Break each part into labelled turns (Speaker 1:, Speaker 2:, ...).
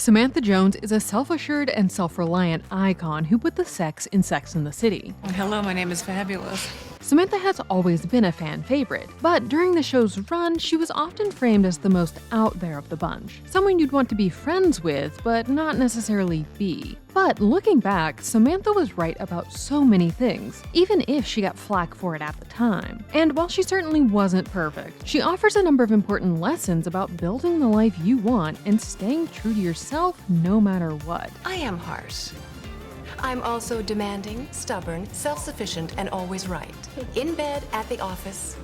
Speaker 1: Samantha Jones is a self-assured and self-reliant icon who put the sex in Sex and the City.
Speaker 2: Hello, my name is Fabulous.
Speaker 1: Samantha has always been a fan favorite, but during the show's run, she was often framed as the most out there of the bunch. Someone you'd want to be friends with, but not necessarily be. But looking back, Samantha was right about so many things, even if she got flack for it at the time. And while she certainly wasn't perfect, she offers a number of important lessons about building the life you want and staying true to yourself no matter what.
Speaker 3: I am harsh. I'm also demanding, stubborn, self-sufficient, and always right. In bed, at the office,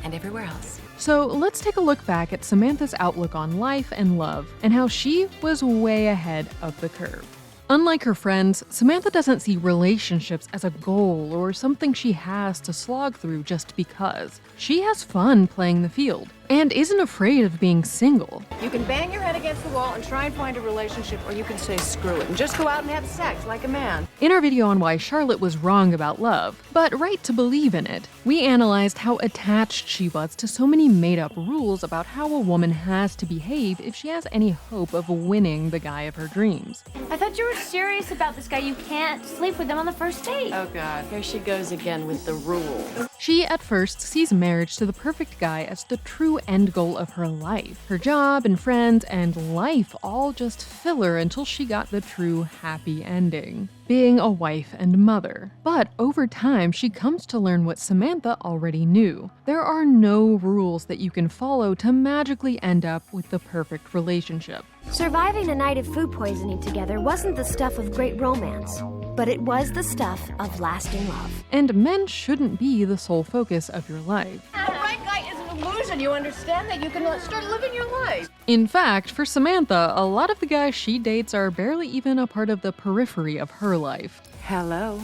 Speaker 3: and everywhere else.
Speaker 1: So let's take a look back at Samantha's outlook on life and love, and how she was way ahead of the curve. Unlike her friends, Samantha doesn't see relationships as a goal or something she has to slog through just because. She has fun playing the field, and isn't afraid of being single.
Speaker 4: You can bang your head against the wall and try and find a relationship, or you can say screw it and just go out and have sex like a man.
Speaker 1: In our video on why Charlotte was wrong about love, but right to believe in it, we analyzed how attached she was to so many made-up rules about how a woman has to behave if she has any hope of winning the guy of her dreams.
Speaker 5: I thought you were serious about this guy. You can't sleep with him on the first date.
Speaker 4: Oh God, here she goes again with the rules.
Speaker 1: She, at first, sees marriage to the perfect guy as the true end goal of her life. Her job and friends and life all just filler until she got the true happy ending, being a wife and mother. But over time, she comes to learn what Samantha already knew. There are no rules that you can follow to magically end up with the perfect relationship.
Speaker 6: Surviving a night of food poisoning together wasn't the stuff of great romance, but it was the stuff of lasting love.
Speaker 1: And men shouldn't be the sole focus of your life.
Speaker 4: The right guy is an illusion. You understand that? You can start living your life.
Speaker 1: In fact, for Samantha, a lot of the guys she dates are barely even a part of the periphery of her life.
Speaker 4: Hello.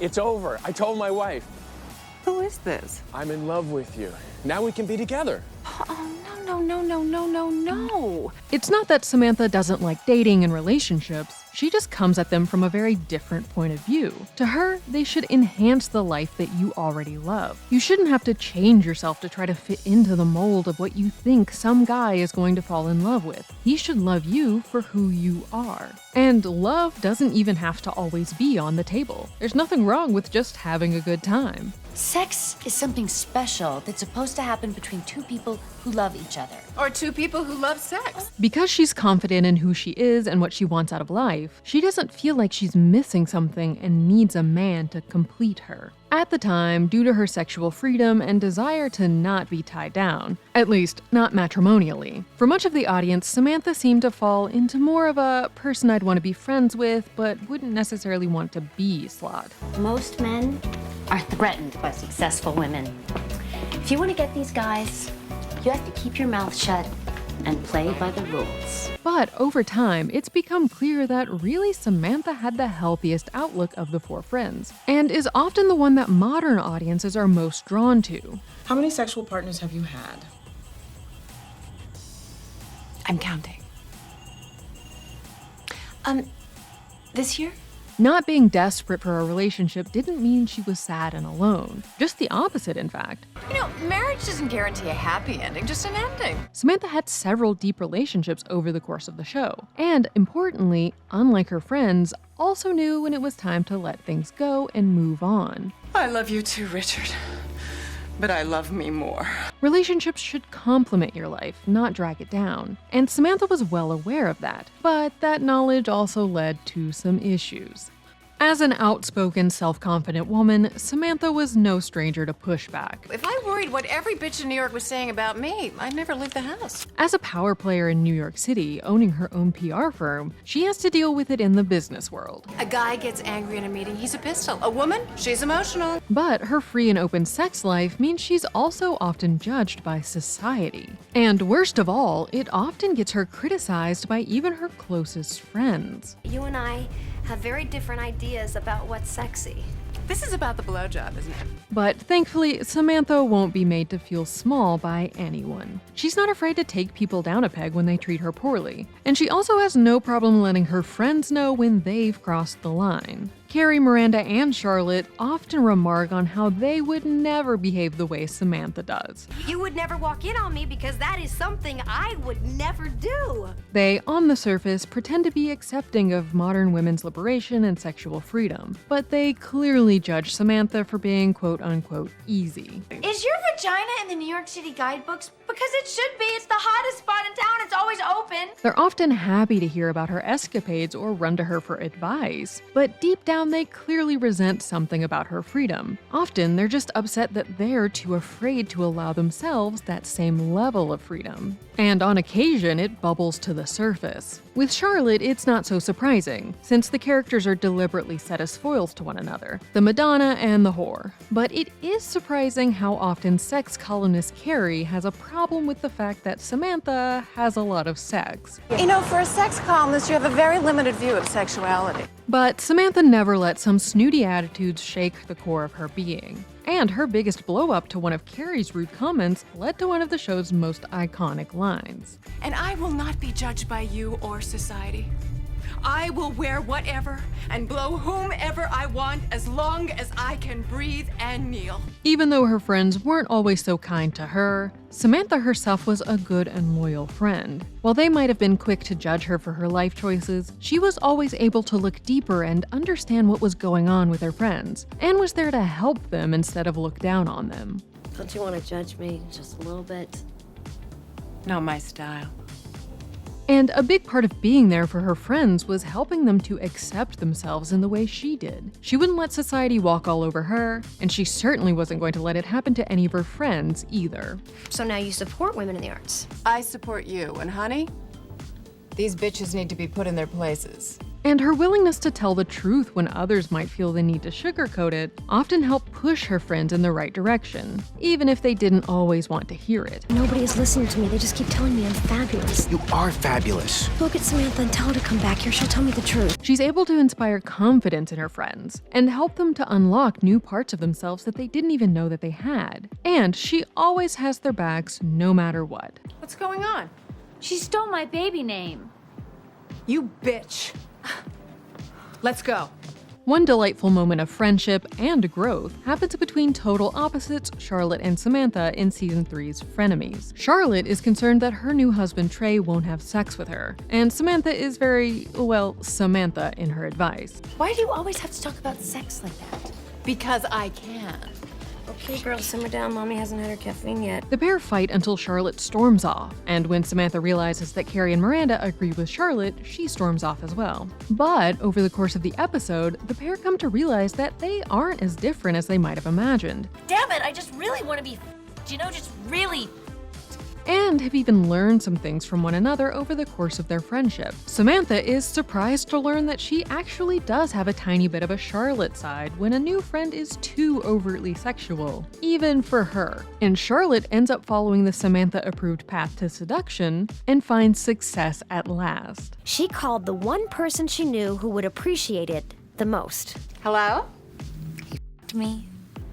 Speaker 7: It's over. I told my wife.
Speaker 4: Who is this?
Speaker 7: I'm in love with you. Now we can be together.
Speaker 4: Oh, no.
Speaker 1: It's not that Samantha doesn't like dating and relationships, she just comes at them from a very different point of view. To her, they should enhance the life that you already love. You shouldn't have to change yourself to try to fit into the mold of what you think some guy is going to fall in love with. He should love you for who you are. And love doesn't even have to always be on the table. There's nothing wrong with just having a good time.
Speaker 8: Sex is something special that's supposed to happen between two people who love each other.
Speaker 4: Or two people who love sex.
Speaker 1: Because she's confident in who she is and what she wants out of life, she doesn't feel like she's missing something and needs a man to complete her. At the time, due to her sexual freedom and desire to not be tied down, at least not matrimonially. For much of the audience, Samantha seemed to fall into more of a person I'd want to be friends with, but wouldn't necessarily want to be slut.
Speaker 5: Most men are threatened by successful women.
Speaker 8: If you want to get these guys, you have to keep your mouth shut and play by the rules.
Speaker 1: But over time, it's become clear that really Samantha had the healthiest outlook of the four friends, and is often the one that modern audiences are most drawn to.
Speaker 9: How many sexual partners have you had?
Speaker 3: I'm counting. This year?
Speaker 1: Not being desperate for a relationship didn't mean she was sad and alone. Just the opposite, in fact.
Speaker 4: You know, marriage doesn't guarantee a happy ending, just an ending.
Speaker 1: Samantha had several deep relationships over the course of the show, and importantly, unlike her friends, also knew when it was time to let things go and move on.
Speaker 4: I love you too, Richard. But I love me more.
Speaker 1: Relationships should complement your life, not drag it down. And Samantha was well aware of that. But that knowledge also led to some issues. As an outspoken, self-confident woman, Samantha was no stranger to pushback.
Speaker 4: If I worried what every bitch in New York was saying about me, I'd never leave the house.
Speaker 1: As a power player in New York City, owning her own PR firm, she has to deal with it in the business world.
Speaker 3: A guy gets angry in a meeting, he's a pistol. A woman, she's emotional.
Speaker 1: But her free and open sex life means she's also often judged by society. And worst of all, it often gets her criticized by even her closest friends.
Speaker 6: You and I have very different ideas about what's sexy.
Speaker 3: This is about the blowjob, isn't it?
Speaker 1: But thankfully, Samantha won't be made to feel small by anyone. She's not afraid to take people down a peg when they treat her poorly. And she also has no problem letting her friends know when they've crossed the line. Carrie, Miranda, and Charlotte often remark on how they would never behave the way Samantha does.
Speaker 6: You would never walk in on me because that is something I would never do.
Speaker 1: They, on the surface, pretend to be accepting of modern women's liberation and sexual freedom, but they clearly judge Samantha for being quote-unquote easy.
Speaker 5: Is your vagina in the New York City guidebooks? Because it should be. It's the hottest spot in town. It's always open.
Speaker 1: They're often happy to hear about her escapades or run to her for advice, but deep down they clearly resent something about her freedom. Often they're just upset that they're too afraid to allow themselves that same level of freedom. And on occasion, it bubbles to the surface. With Charlotte, it's not so surprising, since the characters are deliberately set as foils to one another, the Madonna and the whore. But it is surprising how often sex columnist Carrie has a problem with the fact that Samantha has a lot of sex.
Speaker 4: You know, for a sex columnist, you have a very limited view of sexuality.
Speaker 1: But Samantha never let some snooty attitudes shake the core of her being. And her biggest blow-up to one of Carrie's rude comments led to one of the show's most iconic lines.
Speaker 3: And I will not be judged by you or society. I will wear whatever and blow whomever I want as long as I can breathe and kneel.
Speaker 1: Even though her friends weren't always so kind to her, Samantha herself was a good and loyal friend. While they might have been quick to judge her for her life choices, she was always able to look deeper and understand what was going on with her friends, and was there to help them instead of look down on them.
Speaker 6: Don't you want to judge me just a little bit?
Speaker 2: Not my style.
Speaker 1: And a big part of being there for her friends was helping them to accept themselves in the way she did. She wouldn't let society walk all over her, and she certainly wasn't going to let it happen to any of her friends either.
Speaker 6: So now you support women in the arts.
Speaker 2: I support you, and honey, these bitches need to be put in their places.
Speaker 1: And her willingness to tell the truth when others might feel the need to sugarcoat it often helped push her friends in the right direction, even if they didn't always want to hear it.
Speaker 6: Nobody is listening to me. They just keep telling me I'm fabulous.
Speaker 10: You are fabulous.
Speaker 6: Look at Samantha and tell her to come back here. She'll tell me the truth.
Speaker 1: She's able to inspire confidence in her friends and help them to unlock new parts of themselves that they didn't even know that they had. And she always has their backs no matter what.
Speaker 2: What's going on?
Speaker 5: She stole my baby name.
Speaker 2: You bitch. Let's go.
Speaker 1: One delightful moment of friendship and growth happens between total opposites Charlotte and Samantha in Season 3's Frenemies. Charlotte is concerned that her new husband Trey won't have sex with her, and Samantha is very, well, Samantha in her advice.
Speaker 6: Why do you always have to talk about sex like that?
Speaker 2: Because I can.
Speaker 6: Okay, girls, simmer down. Mommy hasn't had her caffeine yet.
Speaker 1: The pair fight until Charlotte storms off, and when Samantha realizes that Carrie and Miranda agree with Charlotte, she storms off as well. But over the course of the episode, the pair come to realize that they aren't as different as they might have imagined.
Speaker 5: Damn it, I just really want to be, just really.
Speaker 1: And have even learned some things from one another over the course of their friendship. Samantha is surprised to learn that she actually does have a tiny bit of a Charlotte side when a new friend is too overtly sexual, even for her. And Charlotte ends up following the Samantha-approved path to seduction and finds success at last.
Speaker 6: She called the one person she knew who would appreciate it the most.
Speaker 2: Hello?
Speaker 5: Me.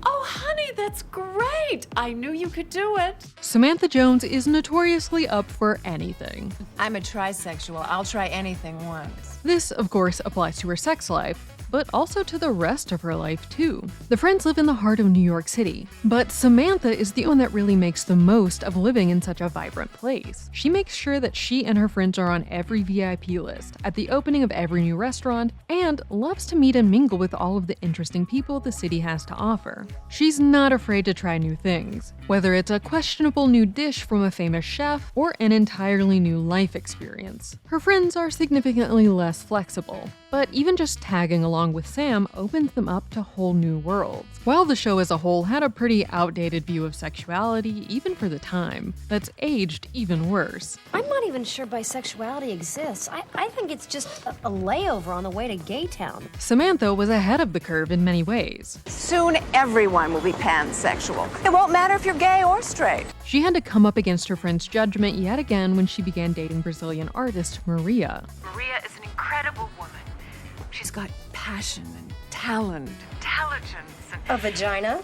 Speaker 2: Oh, honey, that's great. I knew you could do it.
Speaker 1: Samantha Jones is notoriously up for anything.
Speaker 2: I'm a trisexual. I'll try anything once.
Speaker 1: This, of course, applies to her sex life, but also to the rest of her life, too. The friends live in the heart of New York City, but Samantha is the one that really makes the most of living in such a vibrant place. She makes sure that she and her friends are on every VIP list, at the opening of every new restaurant, and loves to meet and mingle with all of the interesting people the city has to offer. She's not afraid to try new things, whether it's a questionable new dish from a famous chef or an entirely new life experience. Her friends are significantly less flexible, but even just tagging along with Sam opens them up to whole new worlds. While the show as a whole had a pretty outdated view of sexuality, even for the time, that's aged even worse.
Speaker 6: I'm not even sure bisexuality exists. I think it's just a layover on the way to Gay Town.
Speaker 1: Samantha was ahead of the curve in many ways.
Speaker 4: Soon everyone will be pansexual. It won't matter if you're gay or straight.
Speaker 1: She had to come up against her friend's judgment yet again when she began dating Brazilian artist Maria.
Speaker 3: Maria is an incredible woman. She's got passion and talent, intelligence, and
Speaker 6: A vagina?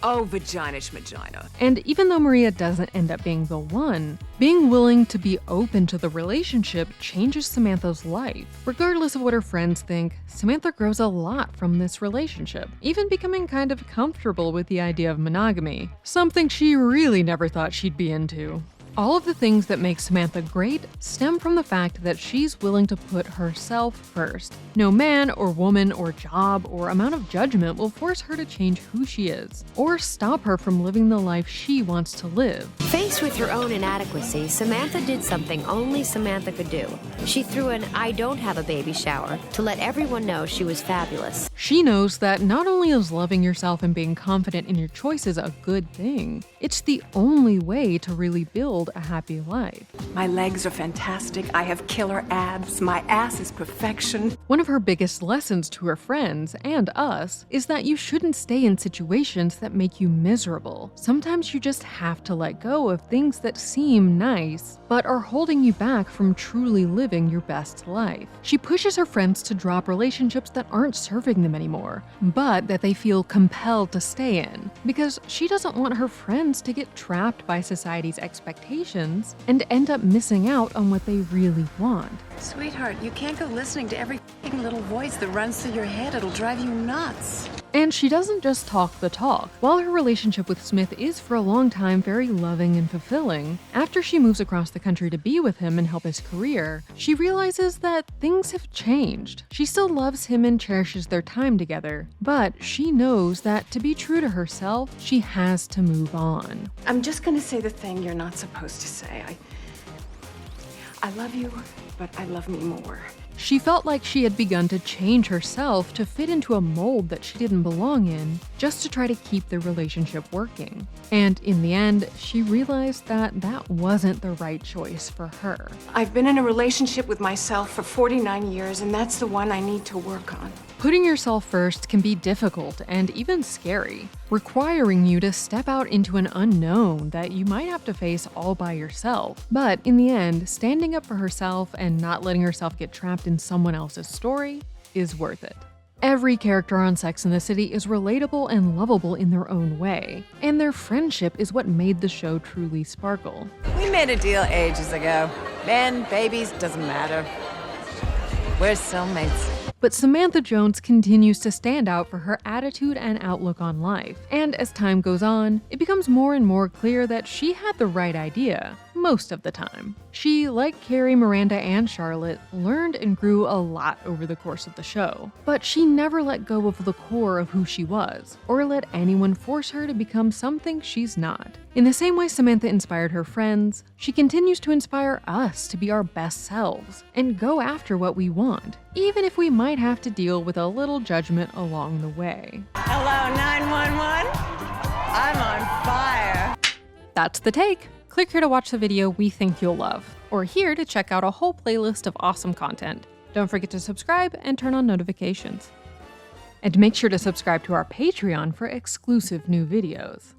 Speaker 3: Oh, vagina schmagina.
Speaker 1: And even though Maria doesn't end up being the one, being willing to be open to the relationship changes Samantha's life. Regardless of what her friends think, Samantha grows a lot from this relationship, even becoming kind of comfortable with the idea of monogamy, something she really never thought she'd be into. All of the things that make Samantha great stem from the fact that she's willing to put herself first. No man or woman or job or amount of judgment will force her to change who she is, or stop her from living the life she wants to live.
Speaker 6: Faced with her own inadequacy, Samantha did something only Samantha could do. She threw an I don't have a baby shower to let everyone know she was fabulous.
Speaker 1: She knows that not only is loving yourself and being confident in your choices a good thing, it's the only way to really build a happy life.
Speaker 3: My legs are fantastic. I have killer abs. My ass is perfection.
Speaker 1: One of her biggest lessons to her friends and us is that you shouldn't stay in situations that make you miserable. Sometimes you just have to let go of things that seem nice, but are holding you back from truly living your best life. She pushes her friends to drop relationships that aren't serving them anymore, but that they feel compelled to stay in, because she doesn't want her friends to get trapped by society's expectations and end up missing out on what they really want.
Speaker 4: Sweetheart, you can't go listening to every little voice that runs through your head. It'll drive you nuts.
Speaker 1: And she doesn't just talk the talk. While her relationship with Smith is for a long time very loving and fulfilling, after she moves across the country to be with him and help his career, she realizes that things have changed. She still loves him and cherishes their time together, but she knows that to be true to herself, she has to move on.
Speaker 3: I'm just gonna say the thing you're not supposed to say. I love you, but I love me more.
Speaker 1: She felt like she had begun to change herself to fit into a mold that she didn't belong in, just to try to keep the relationship working. And in the end, she realized that that wasn't the right choice for her.
Speaker 3: I've been in a relationship with myself for 49 years, and that's the one I need to work on.
Speaker 1: Putting yourself first can be difficult and even scary, requiring you to step out into an unknown that you might have to face all by yourself. But in the end, standing up for herself and not letting herself get trapped in someone else's story is worth it. Every character on Sex and the City is relatable and lovable in their own way, and their friendship is what made the show truly sparkle.
Speaker 2: We made a deal ages ago. Men, babies, doesn't matter. We're soulmates.
Speaker 1: But Samantha Jones continues to stand out for her attitude and outlook on life. And as time goes on, it becomes more and more clear that she had the right idea, most of the time. She, like Carrie, Miranda, and Charlotte, learned and grew a lot over the course of the show. But she never let go of the core of who she was, or let anyone force her to become something she's not. In the same way Samantha inspired her friends, she continues to inspire us to be our best selves and go after what we want, even if we might have to deal with a little judgment along the way.
Speaker 2: Hello, 911? I'm on fire.
Speaker 1: That's The Take. Click here to watch the video we think you'll love, or here to check out a whole playlist of awesome content. Don't forget to subscribe and turn on notifications. And make sure to subscribe to our Patreon for exclusive new videos.